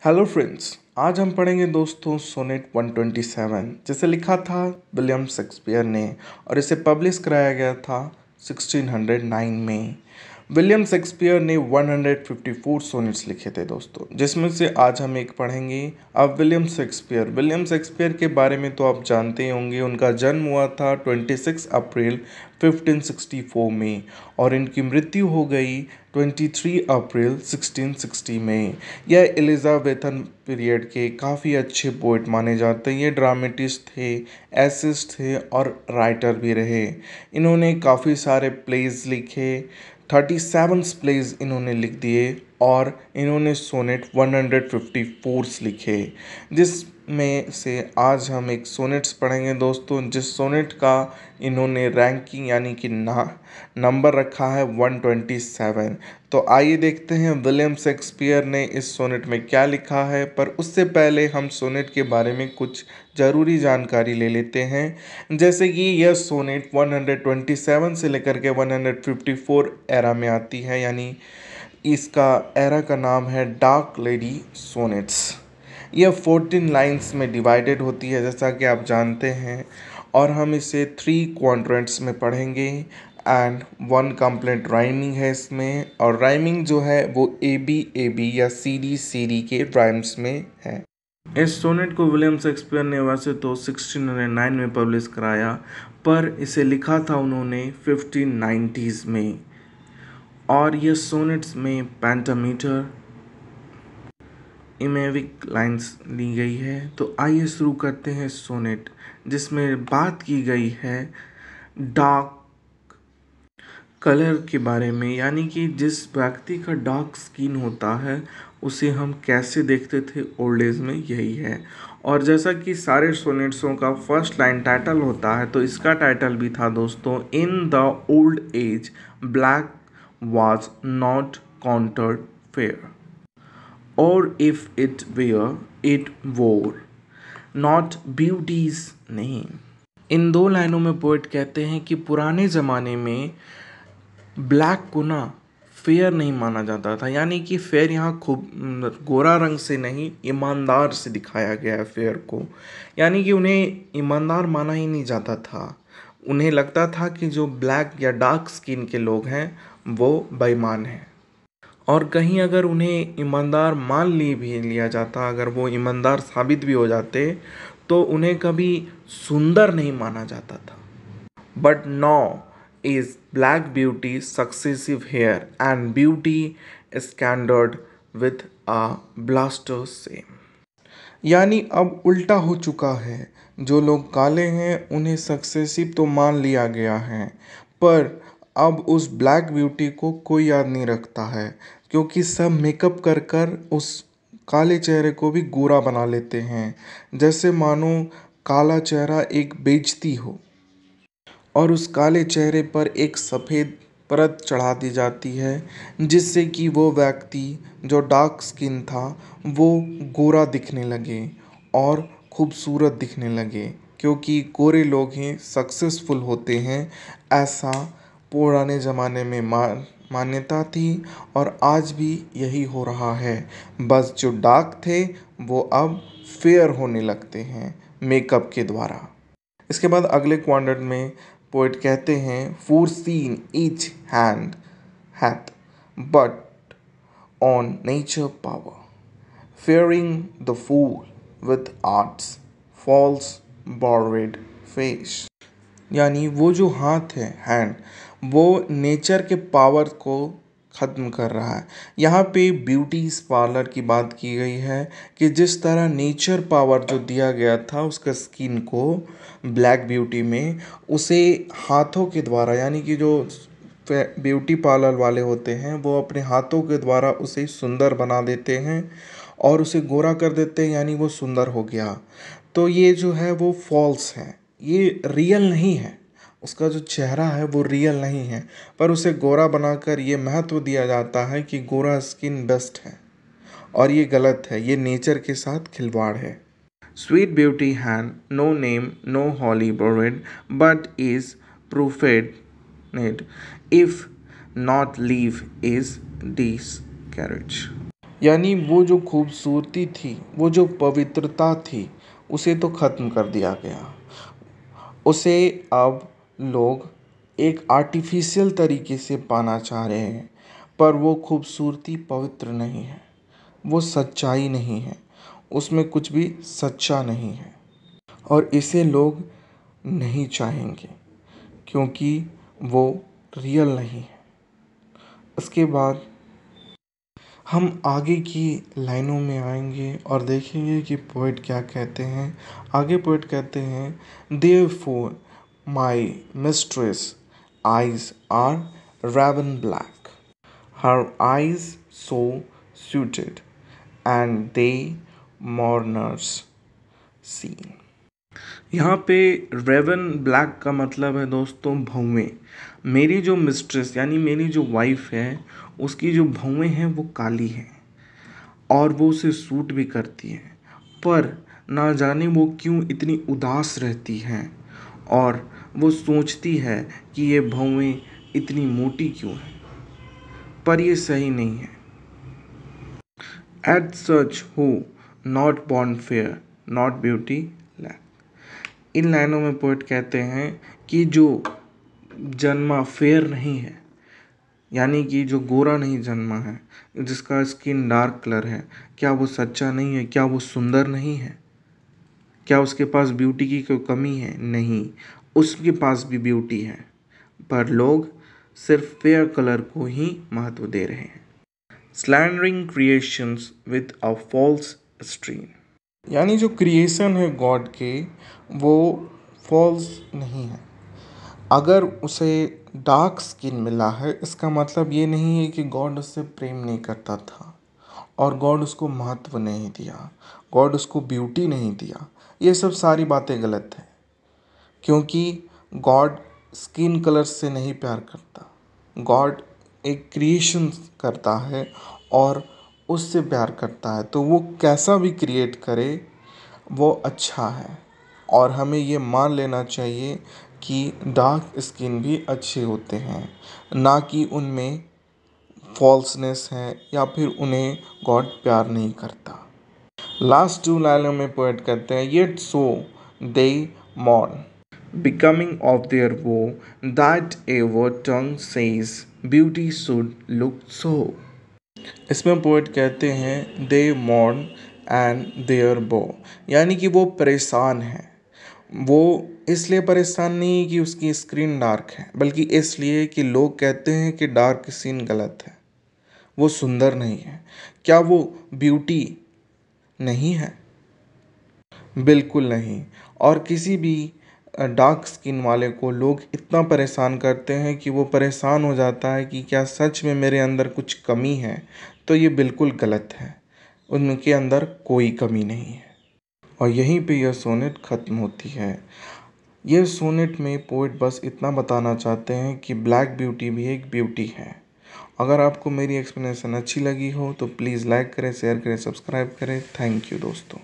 Hello friends, आज हम पढ़ेंगे दोस्तों सोनेट 127 जिसे लिखा था विलियम शेक्सपियर ने और इसे पब्लिश कराया गया था 1609 में। विलियम शेक्सपियर ने 154 सोनेट्स लिखे थे दोस्तों, जिसमें से आज हम एक पढ़ेंगे। अब विलियम शेक्सपियर के बारे में तो आप जानते ही होंगे। उनका जन्म हुआ था 26 अप्रैल 1564 में और इनकी मृत्यु हो गई 23 अप्रैल 1660 में। यह एलिजाबेथन पीरियड के काफ़ी अच्छे पोइट माने जाते हैं। ये ड्रामेटिस्ट थे, एसिस्ट थे और राइटर भी रहे। इन्होंने काफ़ी सारे प्लेज लिखे, 37 प्लेज इन्होंने लिख दिए और इन्होंने सोनेट 154 लिखे, जिसमें से आज हम एक सोनेट्स पढ़ेंगे दोस्तों। जिस सोनेट का इन्होंने रैंकिंग यानी कि नंबर रखा है 127। तो आइए देखते हैं विलियम शेक्सपियर ने इस सोनेट में क्या लिखा है। पर उससे पहले हम सोनेट के बारे में कुछ ज़रूरी जानकारी ले लेते हैं। जैसे कि यह सोनेट 127 से लेकर के 154 एरा में आती है, यानी इसका एरा का नाम है डार्क लेडी सोनेट्स। यह 14 लाइंस में डिवाइडेड होती है, जैसा कि आप जानते हैं, और हम इसे 3 क्वाड्रेंट्स में पढ़ेंगे एंड 1 कंप्लीट राइमिंग है इसमें। और राइमिंग जो है वो ए बी या सी डी के राइम्स में है। इस सोनेट को विलियम शेक्सपियर ने वैसे तो 1609 में पब्लिश कराया, पर इसे लिखा था उन्होंने 1590s में। और ये सोनेट्स में पेंटामीटर इमेविक लाइंस ली गई है। तो आइए शुरू करते हैं सोनेट, जिसमें बात की गई है डार्क कलर के बारे में, यानी कि जिस व्यक्ति का डार्क स्किन होता है उसे हम कैसे देखते थे ओल्ड एज में, यही है। और जैसा कि सारे सोनेट्सों का फर्स्ट लाइन टाइटल होता है, तो इसका टाइटल भी था दोस्तों, in the old age black was not counted fair, or if it were, it wore not beauty's name। इन दो लाइनों में पोएट कहते हैं कि पुराने ज़माने में ब्लैक को ना फेयर नहीं माना जाता था, यानी कि फेयर यहाँ खूब गोरा रंग से नहीं, ईमानदार से दिखाया गया है फेयर को। यानी कि उन्हें ईमानदार माना ही नहीं जाता था। उन्हें लगता था कि जो ब्लैक या डार्क स्किन के लोग हैं वो बेईमान हैं। और कहीं अगर उन्हें ईमानदार मान भी लिया जाता, अगर वो ईमानदार साबित भी हो जाते, तो उन्हें कभी सुंदर नहीं माना जाता था। But now is black beauty successive hair and beauty scandaled with a blaster same। यानी अब उल्टा हो चुका है। जो लोग काले हैं उन्हें सक्सेसिव तो मान लिया गया है, पर अब उस ब्लैक ब्यूटी को कोई याद नहीं रखता है, क्योंकि सब मेकअप कर कर उस काले चेहरे को भी गोरा बना लेते हैं, जैसे मानो काला चेहरा एक बेइज्जती हो और उस काले चेहरे पर एक सफ़ेद परत चढ़ा दी जाती है, जिससे कि वो व्यक्ति जो डार्क स्किन था वो गोरा दिखने लगे और खूबसूरत दिखने लगे, क्योंकि गोरे लोग ही सक्सेसफुल होते हैं, ऐसा पुराने ज़माने में मान्यता थी और आज भी यही हो रहा है। बस जो डार्क थे वो अब फेयर होने लगते हैं मेकअप के द्वारा। इसके बाद अगले क्वाड्रेंट में पोएट कहते हैं, for since each hand hath put on nature power, fairing the foul with arts false borrowed face. यानी वो जो हाथ है, हैंड, वो नेचर के पावर को ख़त्म कर रहा है। यहाँ पे ब्यूटी पार्लर की बात की गई है कि जिस तरह नेचर पावर जो दिया गया था उसका स्किन को ब्लैक ब्यूटी में, उसे हाथों के द्वारा, यानी कि जो ब्यूटी पार्लर वाले होते हैं वो अपने हाथों के द्वारा उसे सुंदर बना देते हैं और उसे गोरा कर देते हैं, यानी वो सुंदर हो गया। तो ये जो है वो फॉल्स है, ये रियल नहीं है। उसका जो चेहरा है वो रियल नहीं है, पर उसे गोरा बनाकर ये महत्व दिया जाता है कि गोरा स्किन बेस्ट है, और ये गलत है, ये नेचर के साथ खिलवाड़ है। Sweet beauty had no name no holy bower but is profaned if not live is disgrace. यानी वो जो खूबसूरती थी, वो जो पवित्रता थी, उसे तो ख़त्म कर दिया गया। उसे अब लोग एक आर्टिफिशियल तरीके से पाना चाह रहे हैं, पर वो खूबसूरती पवित्र नहीं है, वो सच्चाई नहीं है, उसमें कुछ भी सच्चा नहीं है और इसे लोग नहीं चाहेंगे क्योंकि वो रियल नहीं है। उसके बाद हम आगे की लाइनों में आएंगे और देखेंगे कि पोएट क्या कहते हैं। आगे पोएट कहते हैं, therefore my mistress eyes are raven black, her eyes so suited, and they mourners seen। यहाँ पे रेवन ब्लैक का मतलब है दोस्तों भौवें। मेरी जो मिस्ट्रेस यानी मेरी जो वाइफ है, उसकी जो भौवें हैं वो काली हैं और वो उसे सूट भी करती हैं, पर ना जाने वो क्यों इतनी उदास रहती हैं और वो सोचती है कि ये भौवें इतनी मोटी क्यों हैं, पर ये सही नहीं है। At such who not born fair not beauty lack. इन लाइनों में पोएट कहते हैं कि जो जन्मा फेयर नहीं है, यानी कि जो गोरा नहीं जन्मा है, जिसका स्किन डार्क कलर है, क्या वो सच्चा नहीं है? क्या वो सुंदर नहीं है? क्या उसके पास ब्यूटी की कोई कमी है? नहीं, उसके पास भी ब्यूटी है, पर लोग सिर्फ फेयर कलर को ही महत्व दे रहे हैं। Slandering creations with a false stream, यानी जो क्रिएशन है गॉड के, वो फॉल्स नहीं है। अगर उसे डार्क स्किन मिला है, इसका मतलब ये नहीं है कि गॉड उससे प्रेम नहीं करता था और गॉड उसको महत्व नहीं दिया, गॉड उसको ब्यूटी नहीं दिया। ये सब सारी बातें गलत हैं, क्योंकि गॉड स्किन कलर से नहीं प्यार करता। गॉड एक क्रिएशन करता है और उससे प्यार करता है, तो वो कैसा भी क्रिएट करे वो अच्छा है। और हमें ये मान लेना चाहिए कि डार्क स्किन भी अच्छे होते हैं, ना कि उनमें फॉल्सनेस है या फिर उन्हें गॉड प्यार नहीं करता। लास्ट 2 लाइनों में पोएट कहते हैं, yet so they mourn becoming of their woe, that ever tongue says beauty should look so। इसमें पोएट कहते हैं, दे मॉर्न एंड देयर बो, यानी कि वो परेशान है। वो इसलिए परेशान नहीं कि उसकी स्क्रीन डार्क है, बल्कि इसलिए कि लोग कहते हैं कि डार्क स्किन गलत है, वो सुंदर नहीं है। क्या वो ब्यूटी नहीं है? बिल्कुल नहीं। और किसी भी डार्क स्किन वाले को लोग इतना परेशान करते हैं कि वो परेशान हो जाता है कि क्या सच में मेरे अंदर कुछ कमी है, तो ये बिल्कुल गलत है। उनके अंदर कोई कमी नहीं है। और यहीं पे यह सोनेट ख़त्म होती है। यह सोनेट में पोएट बस इतना बताना चाहते हैं कि ब्लैक ब्यूटी भी एक ब्यूटी है। अगर आपको मेरी एक्सप्लेनेशन अच्छी लगी हो तो प्लीज़ लाइक करें, शेयर करें, सब्सक्राइब करें। थैंक यू दोस्तों।